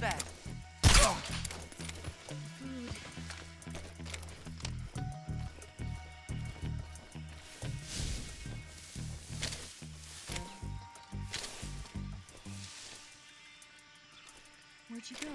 that? Where'd you go?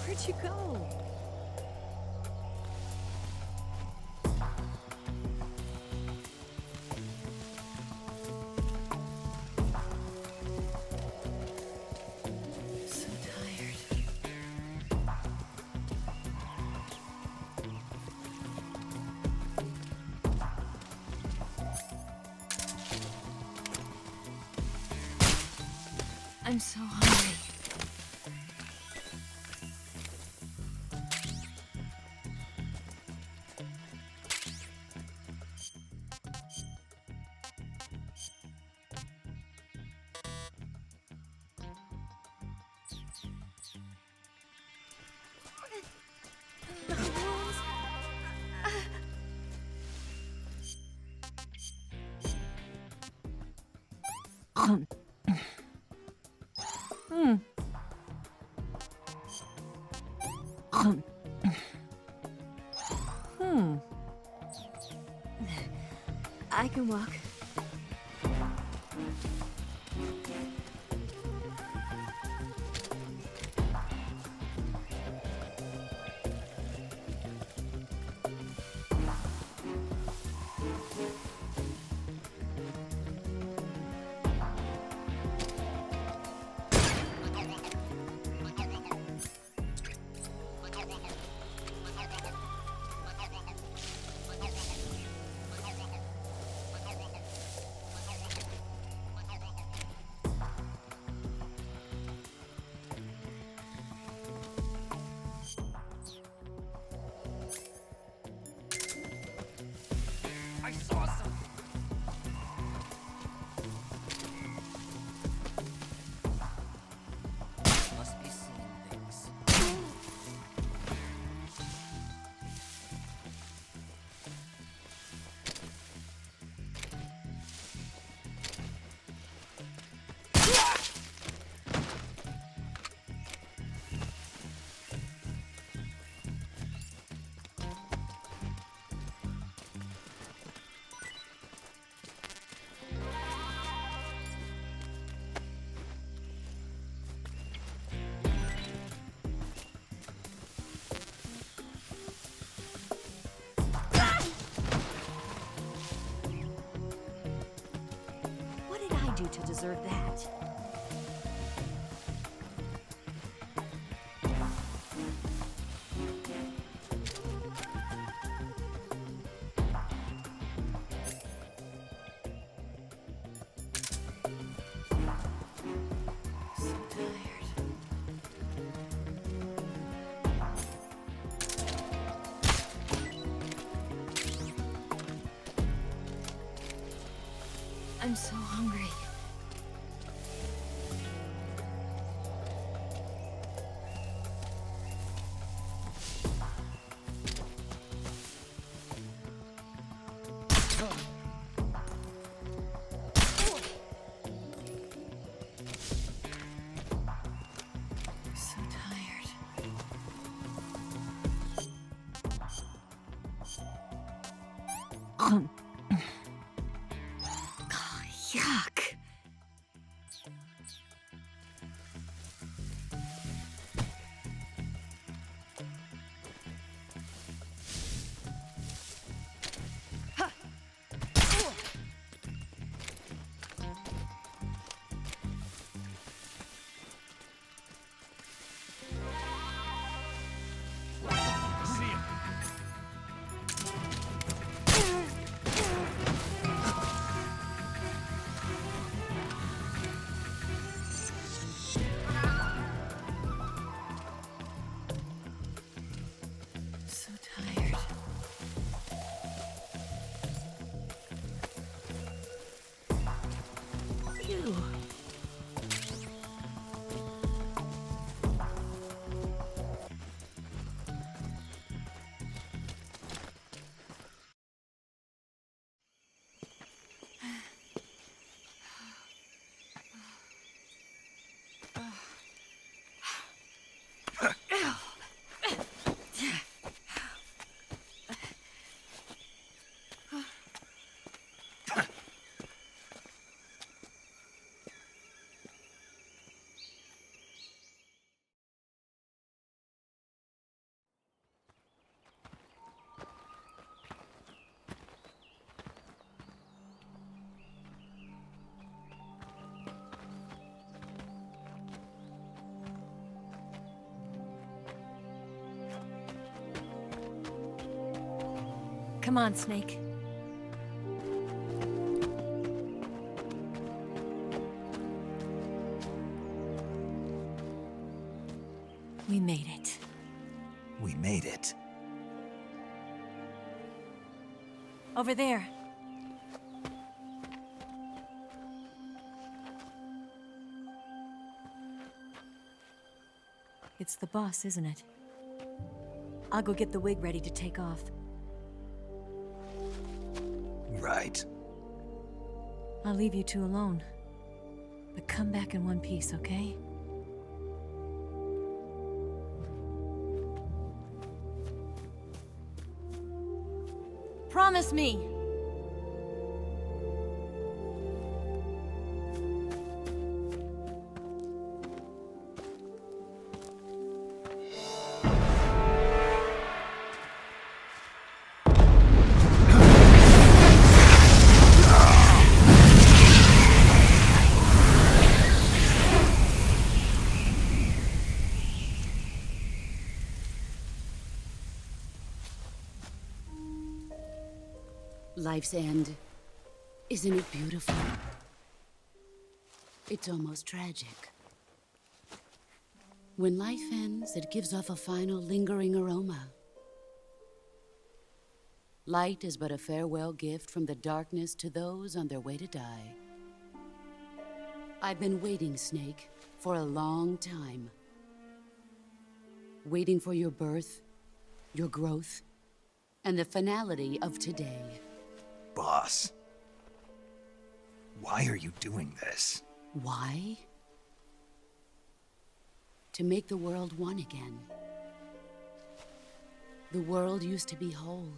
Where'd you go? So tired. I'm so hungry. I can walk. I saw something. Must be seeing things. What did I do to deserve that? So tired. I'm so hungry. So tired. Yuck. Come on, Snake. We made it. We made it. Over there. It's the boss, isn't it? I'll go get the wig ready to take off. Right. I'll leave you two alone. But come back in one piece, okay? Promise me! Life's end. Isn't it beautiful? It's almost tragic. When life ends, it gives off a final lingering aroma. Light is but a farewell gift from the darkness to those on their way to die. I've been waiting, Snake, for a long time. Waiting for your birth, your growth, and the finality of today. Boss. Why are you doing this? Why? To make the world one again. The world used to be whole.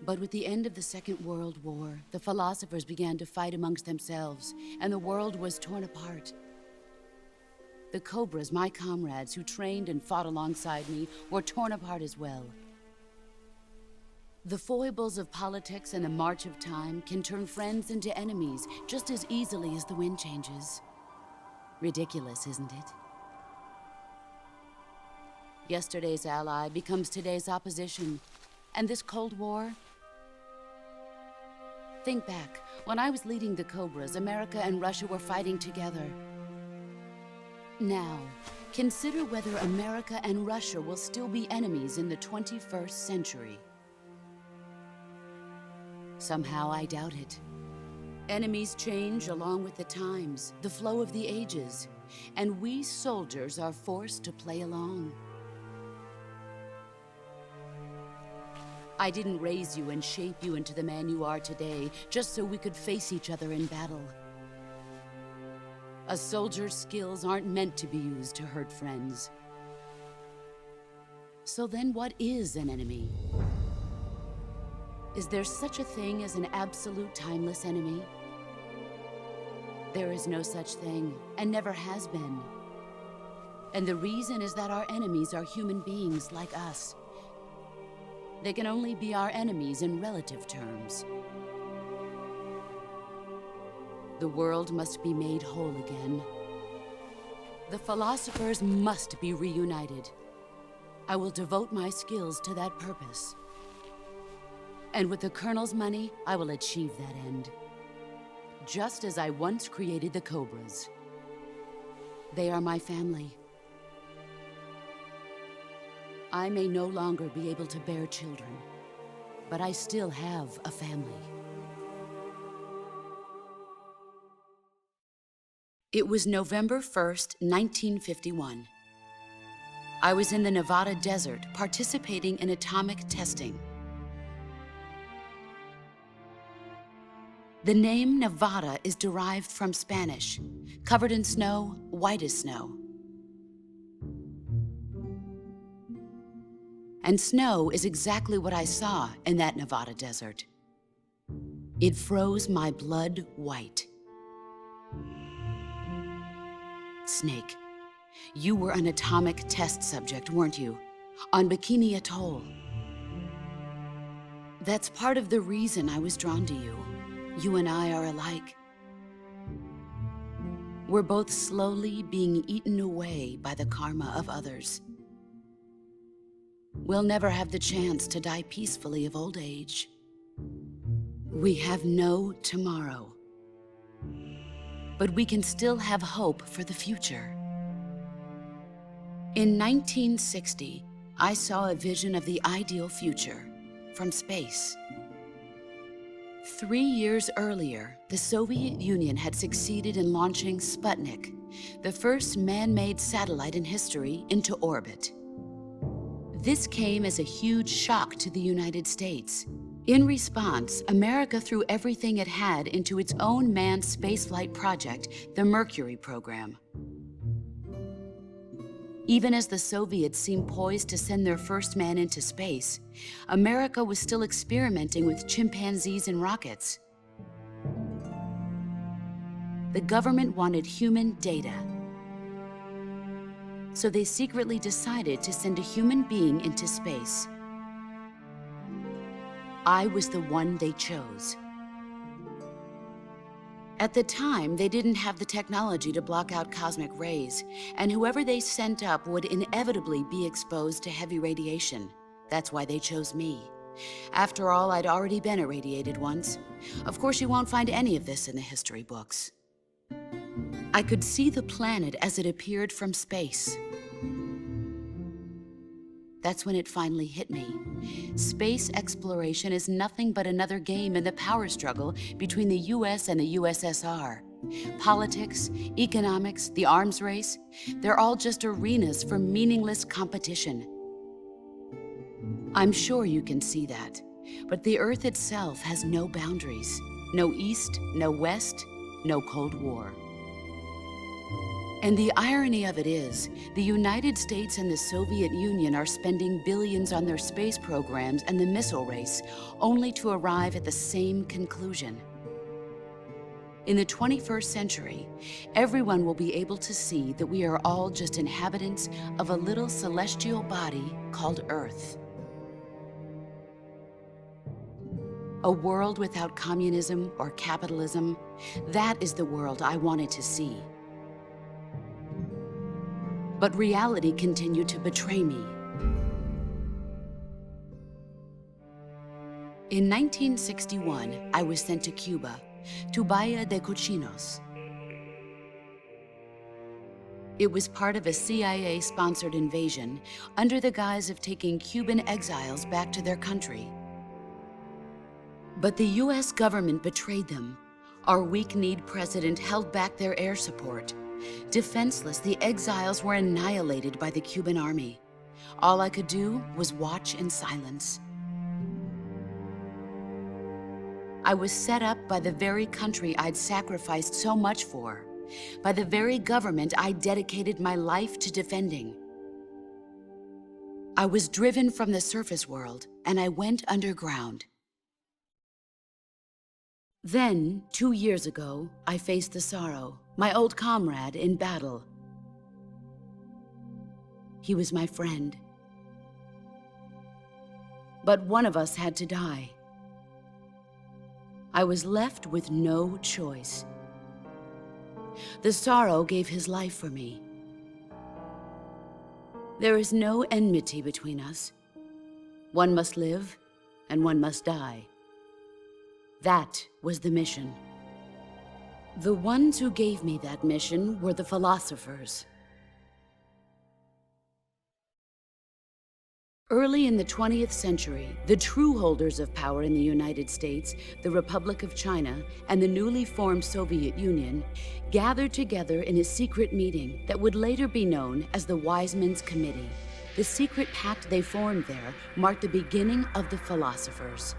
But with the end of the Second World War, the philosophers began to fight amongst themselves, and the world was torn apart. The Cobras, my comrades who trained and fought alongside me, were torn apart as well. The foibles of politics and the march of time can turn friends into enemies just as easily as the wind changes. Ridiculous, isn't it? Yesterday's ally becomes today's opposition. And this Cold War? Think back. When I was leading the Cobras, America and Russia were fighting together. Now, consider whether America and Russia will still be enemies in the 21st century. Somehow I doubt it. Enemies change along with the times, the flow of the ages, and we soldiers are forced to play along. I didn't raise you and shape you into the man you are today just so we could face each other in battle. A soldier's skills aren't meant to be used to hurt friends. So then what is an enemy? Is there such a thing as an absolute timeless enemy? There is no such thing, and never has been. And the reason is that our enemies are human beings like us. They can only be our enemies in relative terms. The world must be made whole again. The philosophers must be reunited. I will devote my skills to that purpose. And with the Colonel's money, I will achieve that end. Just as I once created the Cobras. They are my family. I may no longer be able to bear children, but I still have a family. It was November 1st, 1951. I was in the Nevada desert participating in atomic testing. The name Nevada is derived from Spanish, covered in snow, white as snow. And snow is exactly what I saw in that Nevada desert. It froze my blood white. Snake, you were an atomic test subject, weren't you? On Bikini Atoll. That's part of the reason I was drawn to you. You and I are alike. We're both slowly being eaten away by the karma of others. we'll never have the chance to die peacefully of old age. We have no tomorrow. But we can still have hope for the future. In 1960, I saw a vision of the ideal future from space. 3 years earlier, the Soviet Union had succeeded in launching Sputnik, the first man-made satellite in history, into orbit. This came as a huge shock to the United States. In response, America threw everything it had into its own manned spaceflight project, the Mercury program. Even as the Soviets seemed poised to send their first man into space, America was still experimenting with chimpanzees and rockets. The government wanted human data. So they secretly decided to send a human being into space. I was the one they chose. At the time, they didn't have the technology to block out cosmic rays, and whoever they sent up would inevitably be exposed to heavy radiation. That's why they chose me. After all, I'd already been irradiated once. Of course, you won't find any of this in the history books. I could see the planet as it appeared from space. That's when it finally hit me. Space exploration is nothing but another game in the power struggle between the US and the USSR. Politics, economics, the arms race, they're all just arenas for meaningless competition. I'm sure you can see that, but the Earth itself has no boundaries. No East, no West, no Cold War. And the irony of it is, the United States and the Soviet Union are spending billions on their space programs and the missile race, only to arrive at the same conclusion. In the 21st century, everyone will be able to see that we are all just inhabitants of a little celestial body called Earth. A world without communism or capitalism, that is the world I wanted to see. But reality continued to betray me. In 1961, I was sent to Cuba, to Bahia de Cochinos. It was part of a CIA-sponsored invasion under the guise of taking Cuban exiles back to their country. But the US government betrayed them. Our weak-kneed president held back their air support. Defenseless, the exiles were annihilated by the Cuban army. All I could do was watch in silence. I was set up by the very country I'd sacrificed so much for, by the very government I dedicated my life to defending. I was driven from the surface world, and I went underground. Then, 2 years ago, I faced the sorrow, my old comrade in battle. He was my friend. But one of us had to die. I was left with no choice. The sorrow gave his life for me. There is no enmity between us. One must live, and one must die. That was the mission. The ones who gave me that mission were the philosophers. Early in the 20th century, the true holders of power in the United States, the Republic of China, and the newly formed Soviet Union gathered together in a secret meeting that would later be known as the Wise Men's Committee. The secret pact they formed there marked the beginning of the philosophers.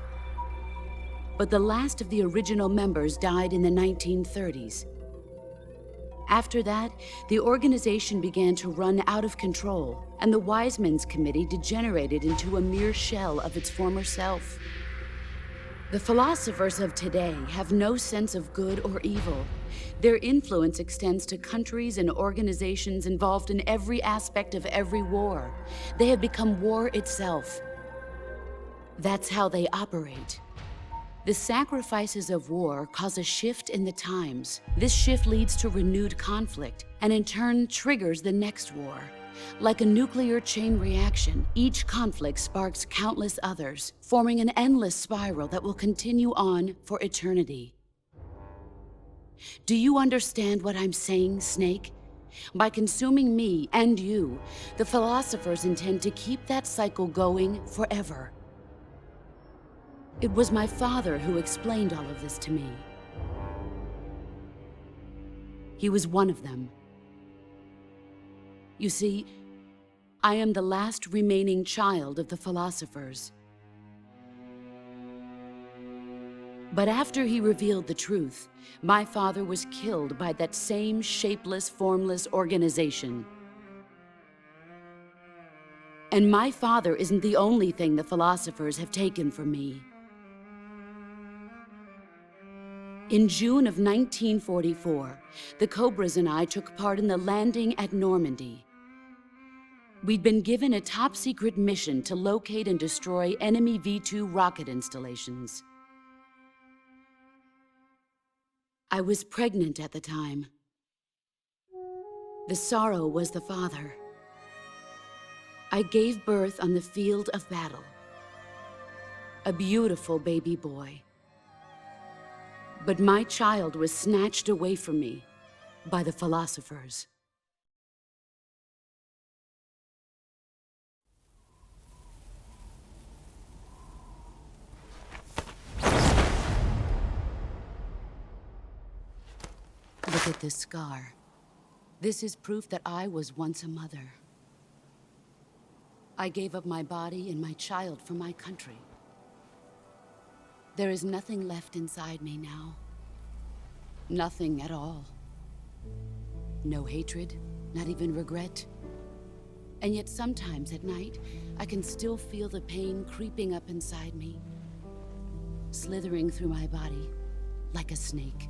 But the last of the original members died in the 1930s. After that, the organization began to run out of control, and the Wise Men's Committee degenerated into a mere shell of its former self. The philosophers of today have no sense of good or evil. Their influence extends to countries and organizations involved in every aspect of every war. They have become war itself. That's how they operate. The sacrifices of war cause a shift in the times. This shift leads to renewed conflict, and in turn triggers the next war. Like a nuclear chain reaction, each conflict sparks countless others, forming an endless spiral that will continue on for eternity. Do you understand what I'm saying, Snake? By consuming me and you, the philosophers intend to keep that cycle going forever. It was my father who explained all of this to me. He was one of them. You see, I am the last remaining child of the philosophers. But after he revealed the truth, my father was killed by that same shapeless, formless organization. And my father isn't the only thing the philosophers have taken from me. In June of 1944, the Cobras and I took part in the landing at Normandy. We'd been given a top-secret mission to locate and destroy enemy V-2 rocket installations. I was pregnant at the time. The sorrow was the father. I gave birth on the field of battle. A beautiful baby boy. But my child was snatched away from me by the philosophers. Look at this scar. This is proof that I was once a mother. I gave up my body and my child for my country. There is nothing left inside me now. Nothing at all. No hatred, not even regret. And yet sometimes at night, I can still feel the pain creeping up inside me, slithering through my body like a snake.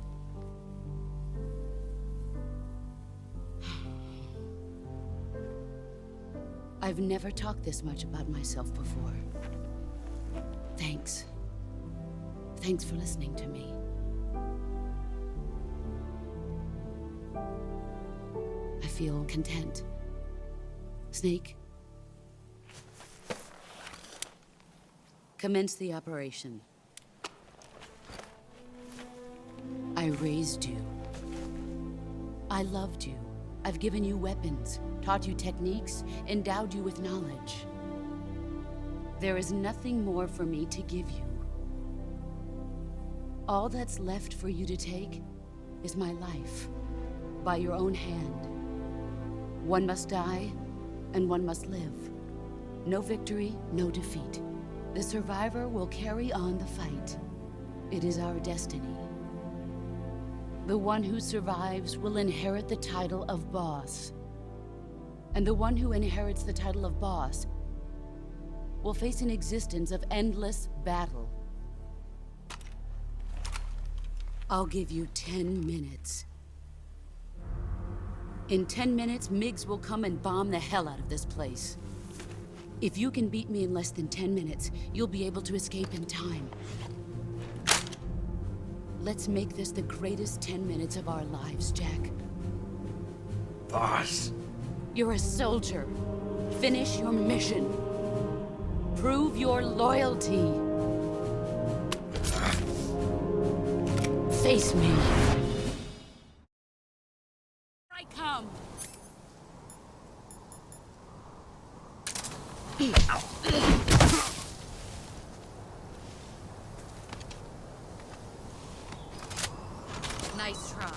I've never talked this much about myself before. Thanks. Thanks for listening to me. I feel content. Snake? Commence the operation. I raised you. I loved you. I've given you weapons, taught you techniques, endowed you with knowledge. There is nothing more for me to give you. All that's left for you to take is my life, by your own hand. One must die, and one must live. No victory, no defeat. The survivor will carry on the fight. It is our destiny. The one who survives will inherit the title of boss. And the one who inherits the title of boss will face an existence of endless battle. I'll give you 10 minutes. In 10 minutes, MiGs will come and bomb the hell out of this place. If you can beat me in less than 10 minutes, you'll be able to escape in time. Let's make this the greatest 10 minutes of our lives, Jack. Boss. You're a soldier. Finish your mission. Prove your loyalty. Face me. I come. Nice try.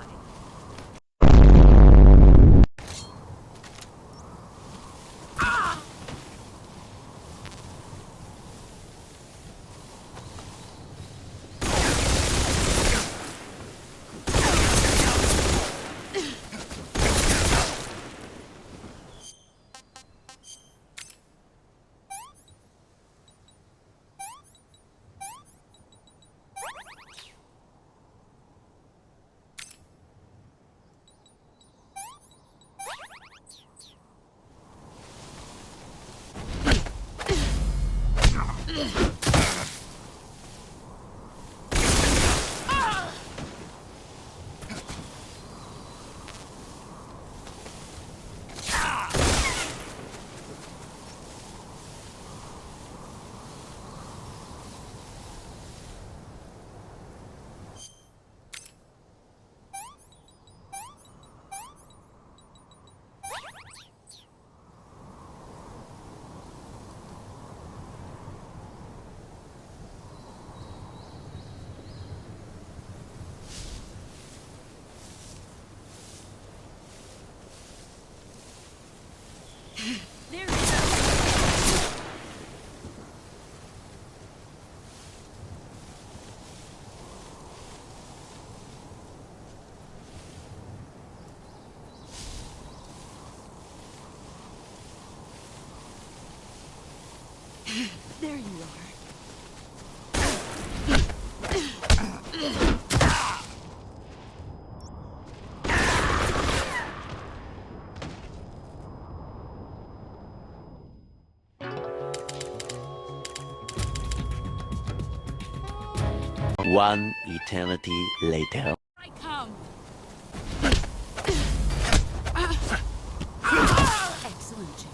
One eternity later. I come. Excellent, Jack.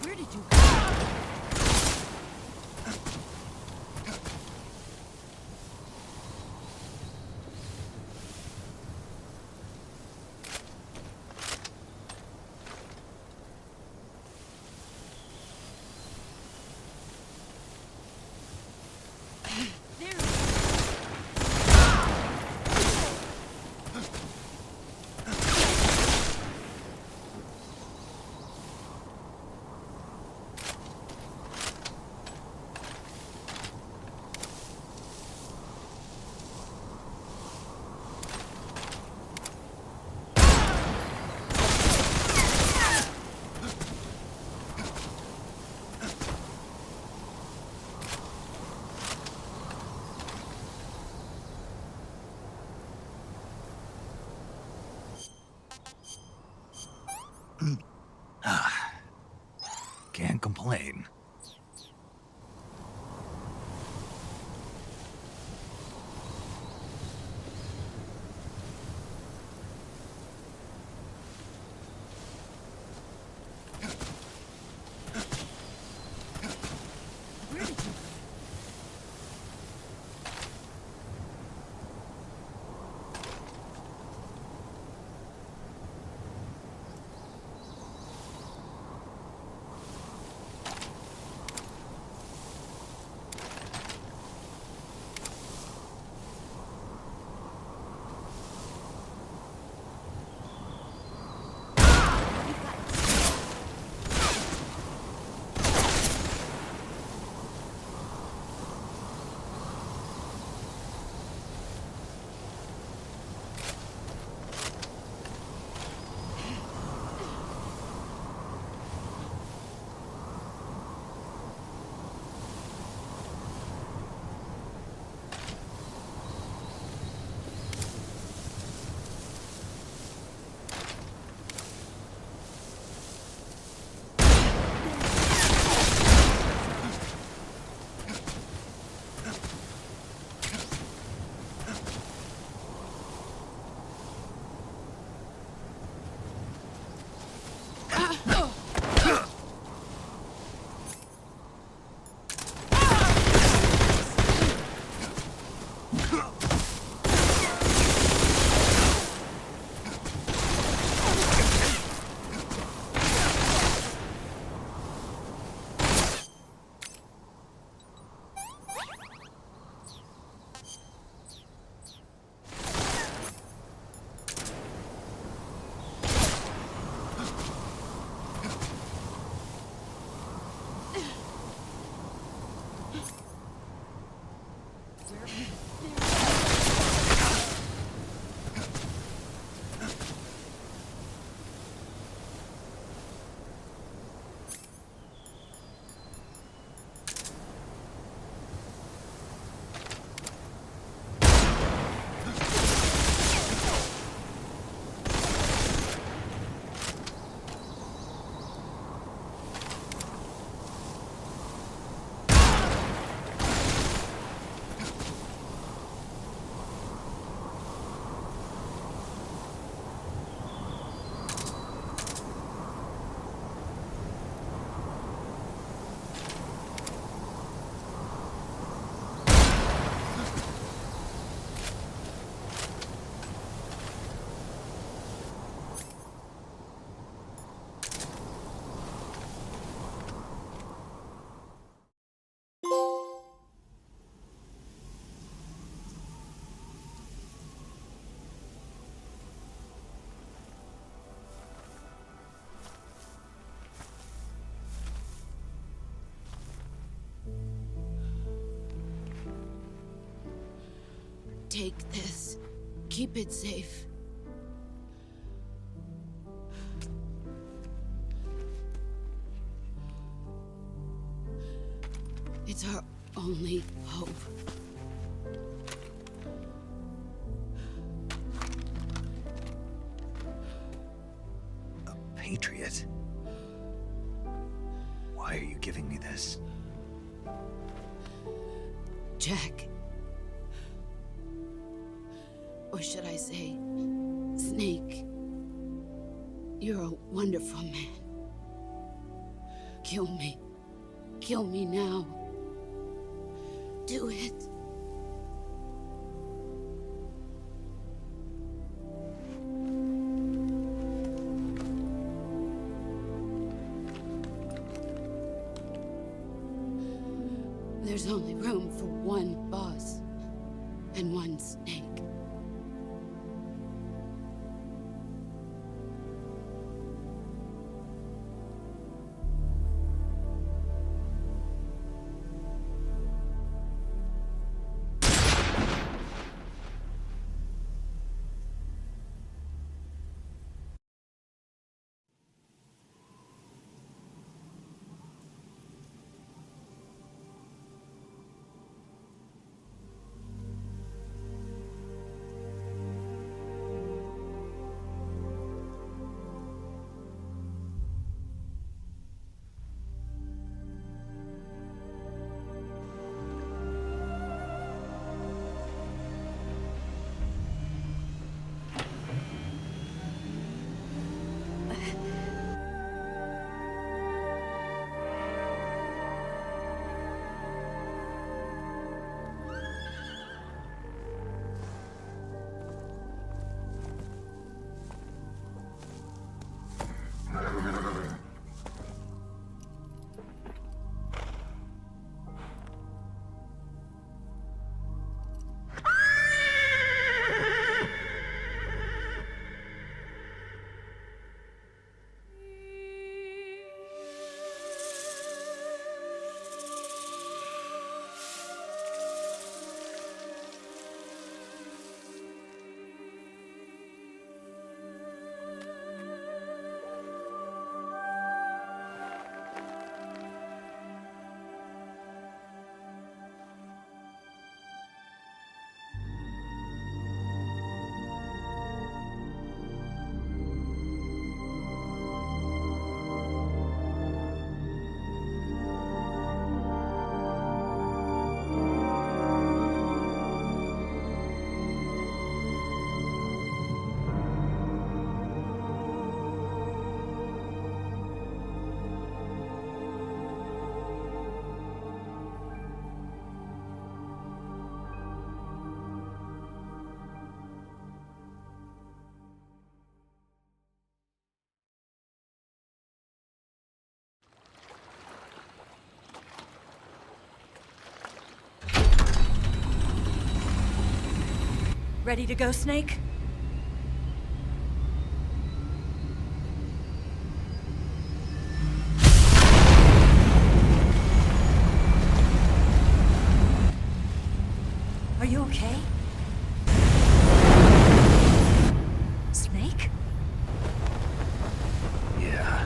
Where did you go? Can't complain. Take this. Keep it safe. It's our only hope. A patriot? Why are you giving me this? Jack. Or should I say, Snake. You're a wonderful man. Kill me. Kill me now. Do it. There's only room for one boss and one snake. Ready to go, Snake? Are you okay? Snake? Yeah.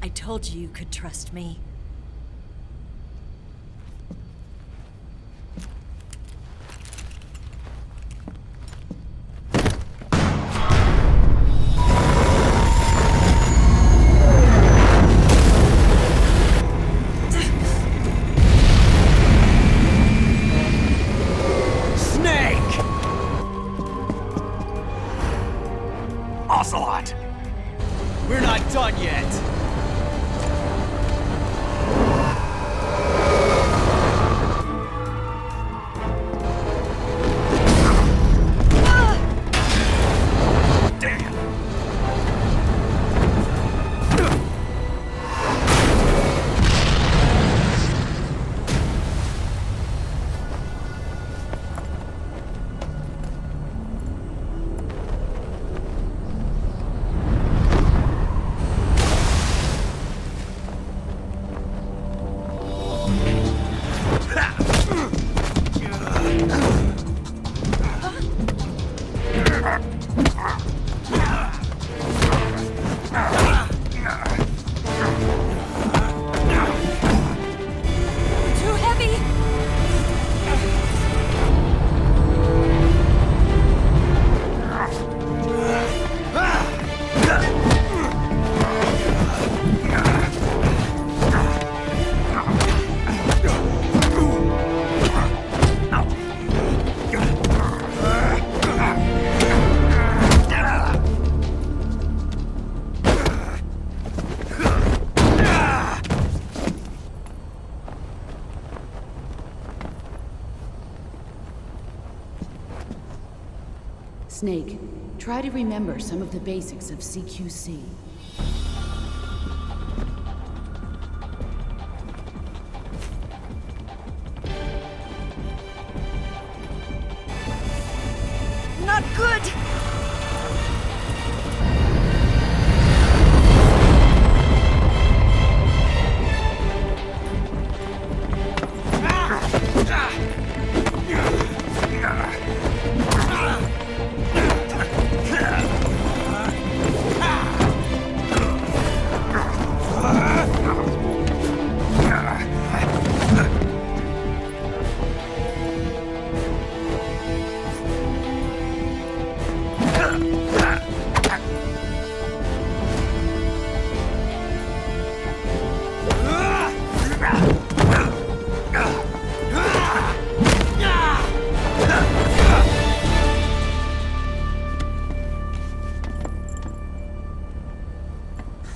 I told you you could trust me. Snake! Ocelot! We're not done yet. Snake, try to remember some of the basics of CQC. Not good!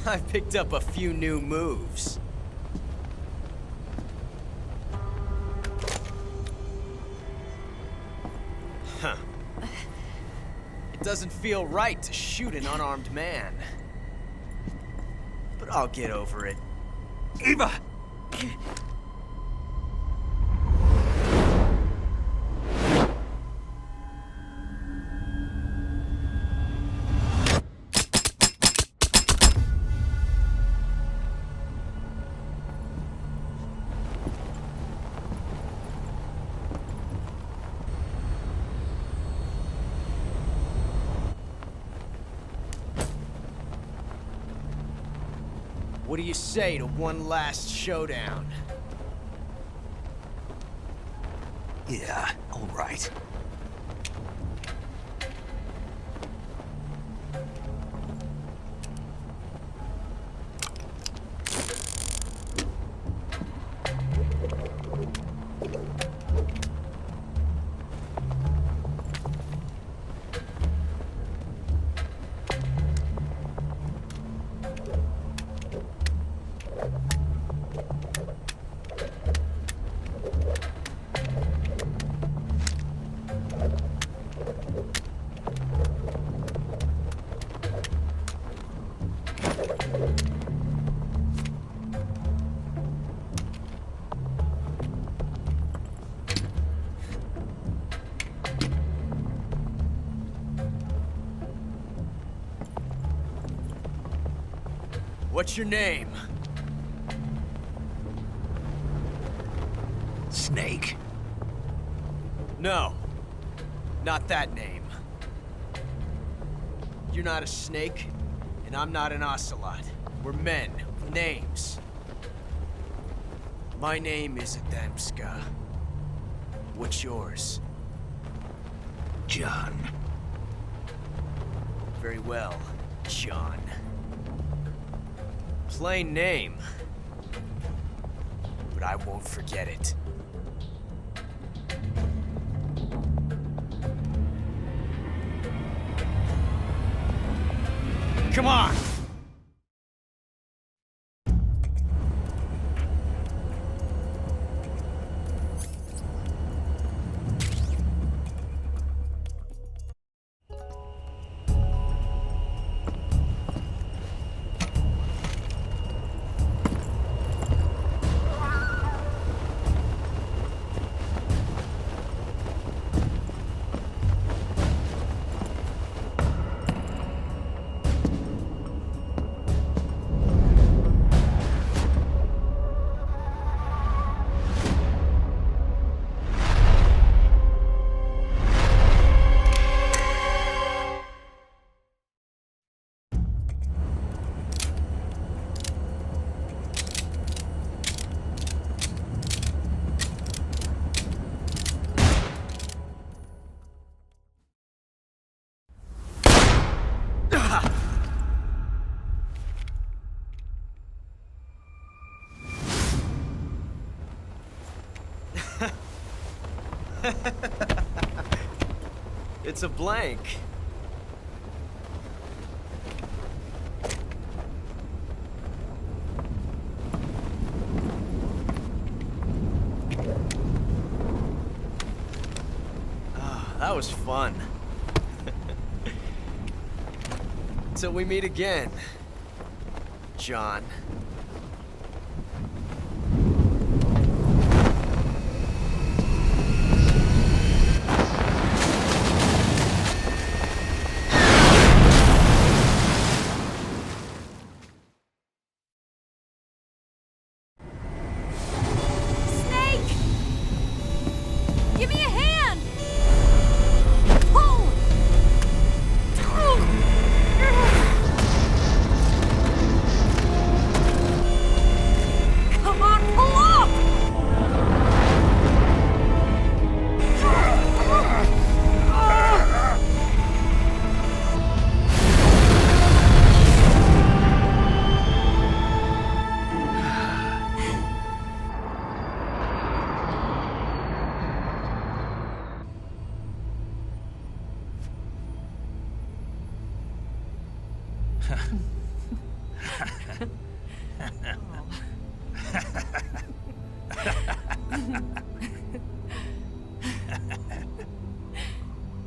I picked up a few new moves. Huh. It doesn't feel right to shoot an unarmed man. But I'll get over it. Eva! What do you say to one last showdown? Yeah, all right. What's your name? Snake. No, not that name. You're not a snake, and I'm not an ocelot. We're men with names. My name is Adamska. What's yours? John. Very well, John. Plain name, but I won't forget it. Come on! It's a blank. Ah, that was fun. Till we meet again, John. Snake! Give me a hand! Pull! Come on, pull up!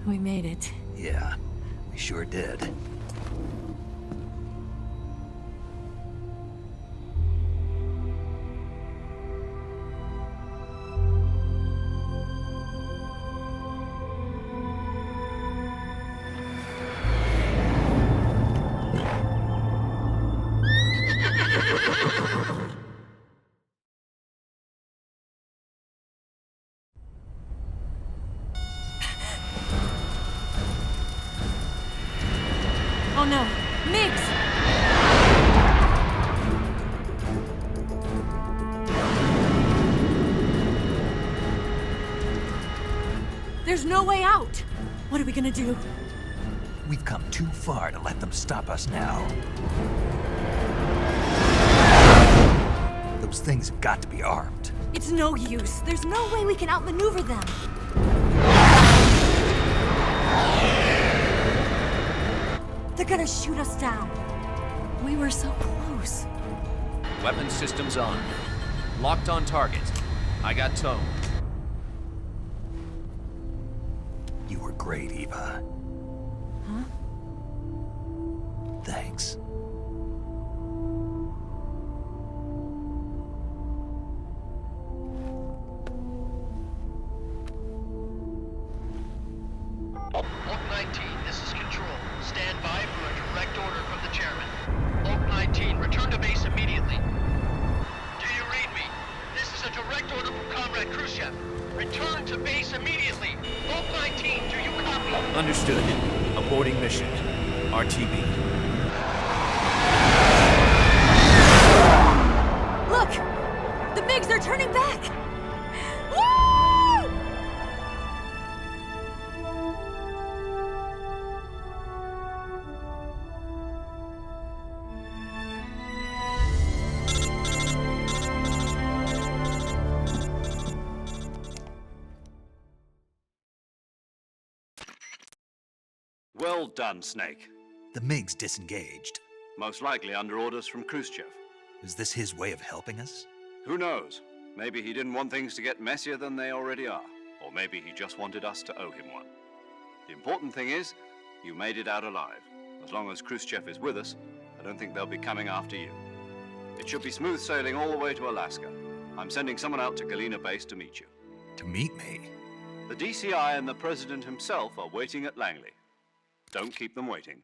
We made it. Yeah, we sure did. Oh no, Migs! There's no way out! What are we gonna do? We've come too far to let them stop us now. Those things have got to be armed. It's no use. There's no way we can outmaneuver them. They're gonna shoot us down. We were so close. Weapon systems on. Locked on target. I got tone. You were great, Eva. Huh? Thanks. Oak 19, this is Control. Stand by for a direct order from the chairman. Oak 19, return to base immediately. Do you read me? This is a direct order from Comrade Khrushchev. Return to base immediately. Oak 19, do you copy? Understood. Aborting mission. RTB. Look! The MiGs are turning back! Woo! Well done, Snake. The MiGs disengaged. Most likely under orders from Khrushchev. Is this his way of helping us? Who knows? Maybe he didn't want things to get messier than they already are. Or maybe he just wanted us to owe him one. The important thing is, you made it out alive. As long as Khrushchev is with us, I don't think they'll be coming after you. It should be smooth sailing all the way to Alaska. I'm sending someone out to Galena Base to meet you. To meet me? The DCI and the President himself are waiting at Langley. Don't keep them waiting.